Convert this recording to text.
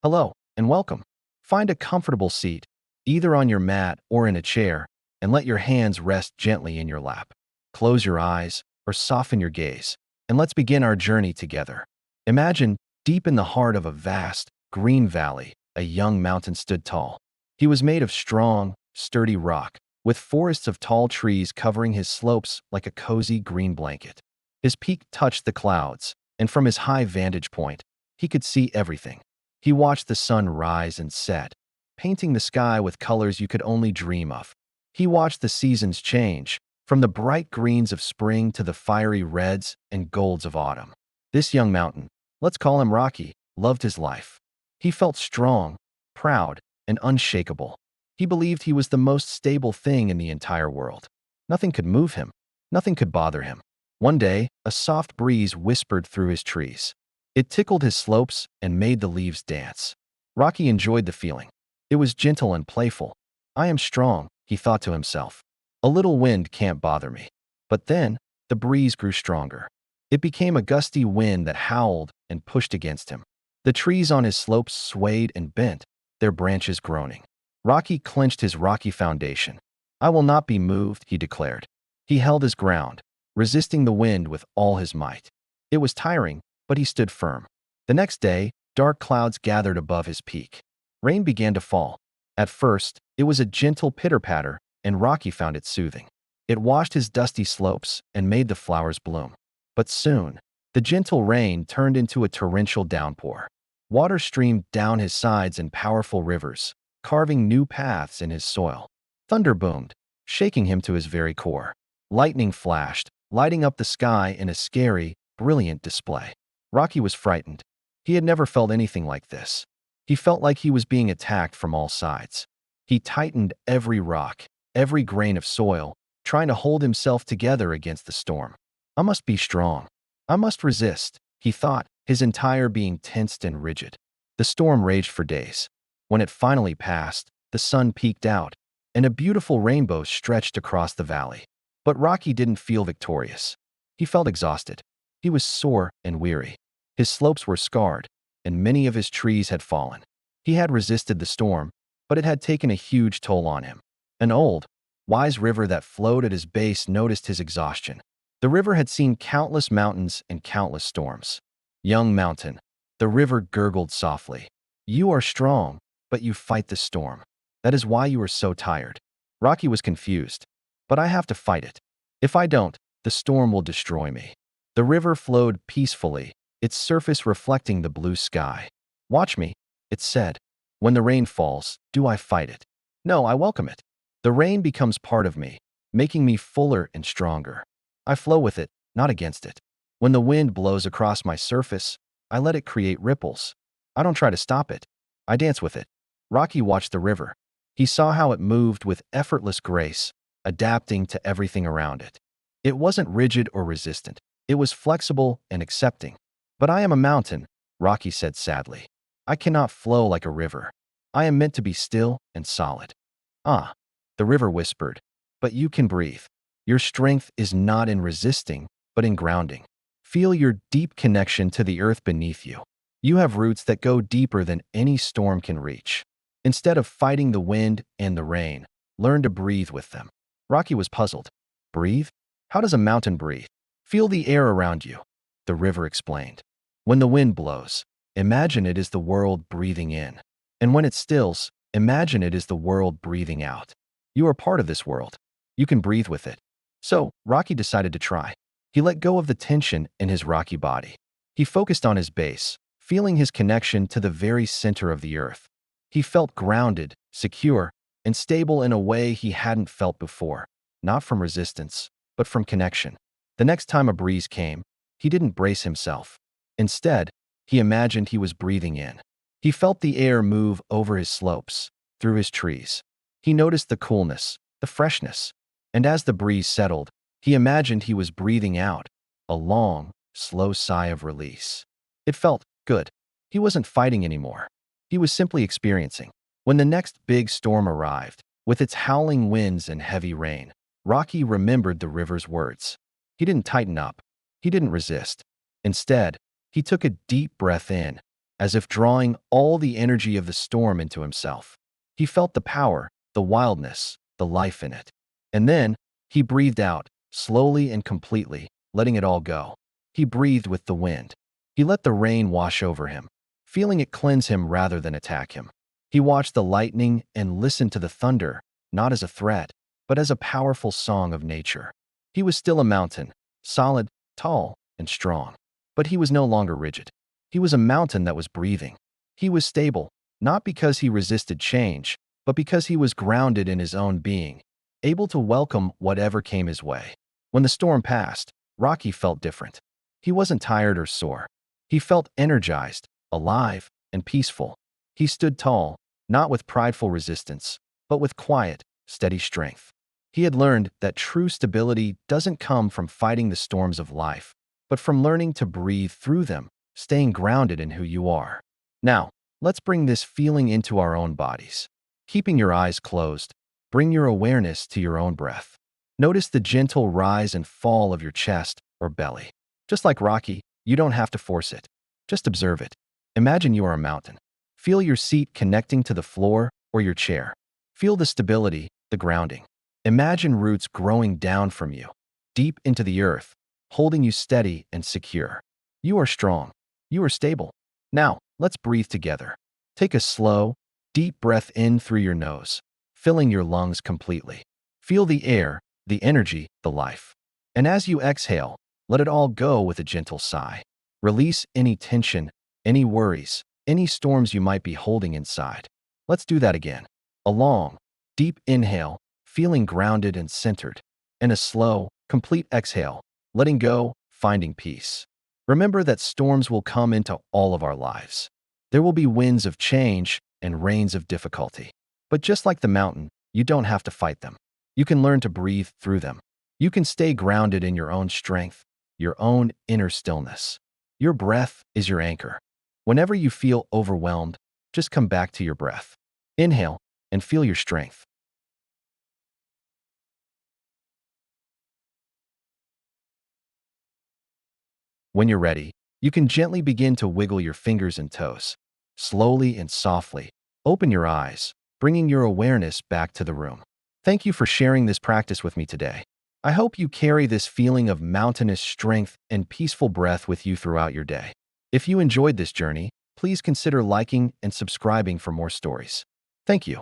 Hello, and welcome. Find a comfortable seat, either on your mat or in a chair, and let your hands rest gently in your lap. Close your eyes or soften your gaze, and let's begin our journey together. Imagine, deep in the heart of a vast, green valley, a young mountain stood tall. He was made of strong, sturdy rock, with forests of tall trees covering his slopes like a cozy green blanket. His peak touched the clouds, and from his high vantage point, he could see everything. He watched the sun rise and set, painting the sky with colors you could only dream of. He watched the seasons change, from the bright greens of spring to the fiery reds and golds of autumn. This young mountain, let's call him Rocky, loved his life. He felt strong, proud, and unshakable. He believed he was the most stable thing in the entire world. Nothing could move him. Nothing could bother him. One day, a soft breeze whispered through his trees. It tickled his slopes and made the leaves dance. Rocky enjoyed the feeling. It was gentle and playful. I am strong, he thought to himself. A little wind can't bother me. But then, the breeze grew stronger. It became a gusty wind that howled and pushed against him. The trees on his slopes swayed and bent, their branches groaning. Rocky clenched his rocky foundation. I will not be moved, he declared. He held his ground, resisting the wind with all his might. It was tiring, but he stood firm. The next day, dark clouds gathered above his peak. Rain began to fall. At first, it was a gentle pitter-patter, and Rocky found it soothing. It washed his dusty slopes and made the flowers bloom. But soon, the gentle rain turned into a torrential downpour. Water streamed down his sides in powerful rivers, carving new paths in his soil. Thunder boomed, shaking him to his very core. Lightning flashed, lighting up the sky in a scary, brilliant display. Rocky was frightened. He had never felt anything like this. He felt like he was being attacked from all sides. He tightened every rock, every grain of soil, trying to hold himself together against the storm. I must be strong. I must resist, he thought, his entire being tensed and rigid. The storm raged for days. When it finally passed, the sun peeked out, and a beautiful rainbow stretched across the valley. But Rocky didn't feel victorious. He felt exhausted. He was sore and weary. His slopes were scarred, and many of his trees had fallen. He had resisted the storm, but it had taken a huge toll on him. An old, wise river that flowed at his base noticed his exhaustion. The river had seen countless mountains and countless storms. Young mountain, the river gurgled softly. You are strong, but you fight the storm. That is why you are so tired. Rocky was confused. But I have to fight it. If I don't, the storm will destroy me. The river flowed peacefully, its surface reflecting the blue sky. Watch me, it said. When the rain falls, do I fight it? No, I welcome it. The rain becomes part of me, making me fuller and stronger. I flow with it, not against it. When the wind blows across my surface, I let it create ripples. I don't try to stop it. I dance with it. Rocky watched the river. He saw how it moved with effortless grace, adapting to everything around it. It wasn't rigid or resistant. It was flexible and accepting. But I am a mountain, Rocky said sadly. I cannot flow like a river. I am meant to be still and solid. Ah, the river whispered. But you can breathe. Your strength is not in resisting, but in grounding. Feel your deep connection to the earth beneath you. You have roots that go deeper than any storm can reach. Instead of fighting the wind and the rain, learn to breathe with them. Rocky was puzzled. Breathe? How does a mountain breathe? Feel the air around you, the river explained. When the wind blows, imagine it is the world breathing in. And when it stills, imagine it is the world breathing out. You are part of this world. You can breathe with it. So, Rocky decided to try. He let go of the tension in his rocky body. He focused on his base, feeling his connection to the very center of the earth. He felt grounded, secure, and stable in a way he hadn't felt before, not from resistance, but from connection. The next time a breeze came, he didn't brace himself. Instead, he imagined he was breathing in. He felt the air move over his slopes, through his trees. He noticed the coolness, the freshness, and as the breeze settled, he imagined he was breathing out, a long, slow sigh of release. It felt good. He wasn't fighting anymore. He was simply experiencing. When the next big storm arrived, with its howling winds and heavy rain, Rocky remembered the river's words. He didn't tighten up. He didn't resist. Instead, he took a deep breath in, as if drawing all the energy of the storm into himself. He felt the power, the wildness, the life in it. And then he breathed out, slowly and completely, letting it all go. He breathed with the wind. He let the rain wash over him, feeling it cleanse him rather than attack him. He watched the lightning and listened to the thunder, not as a threat, but as a powerful song of nature. He was still a mountain, solid, tall, and strong. But he was no longer rigid. He was a mountain that was breathing. He was stable, not because he resisted change, but because he was grounded in his own being, able to welcome whatever came his way. When the storm passed, Rocky felt different. He wasn't tired or sore. He felt energized, alive, and peaceful. He stood tall, not with prideful resistance, but with quiet, steady strength. He had learned that true stability doesn't come from fighting the storms of life, but from learning to breathe through them, staying grounded in who you are. Now, let's bring this feeling into our own bodies. Keeping your eyes closed, bring your awareness to your own breath. Notice the gentle rise and fall of your chest or belly. Just like Rocky, you don't have to force it. Just observe it. Imagine you are a mountain. Feel your seat connecting to the floor or your chair. Feel the stability, the grounding. Imagine roots growing down from you, deep into the earth, holding you steady and secure. You are strong. You are stable. Now, let's breathe together. Take a slow, deep breath in through your nose, filling your lungs completely. Feel the air, the energy, the life. And as you exhale, let it all go with a gentle sigh. Release any tension, any worries, any storms you might be holding inside. Let's do that again. A long, deep inhale, feeling grounded and centered, and a slow, complete exhale, letting go, finding peace. Remember that storms will come into all of our lives. There will be winds of change and rains of difficulty. But just like the mountain, you don't have to fight them. You can learn to breathe through them. You can stay grounded in your own strength, your own inner stillness. Your breath is your anchor. Whenever you feel overwhelmed, just come back to your breath. Inhale and feel your strength. When you're ready, you can gently begin to wiggle your fingers and toes. Slowly and softly, open your eyes, bringing your awareness back to the room. Thank you for sharing this practice with me today. I hope you carry this feeling of mountainous strength and peaceful breath with you throughout your day. If you enjoyed this journey, please consider liking and subscribing for more stories. Thank you.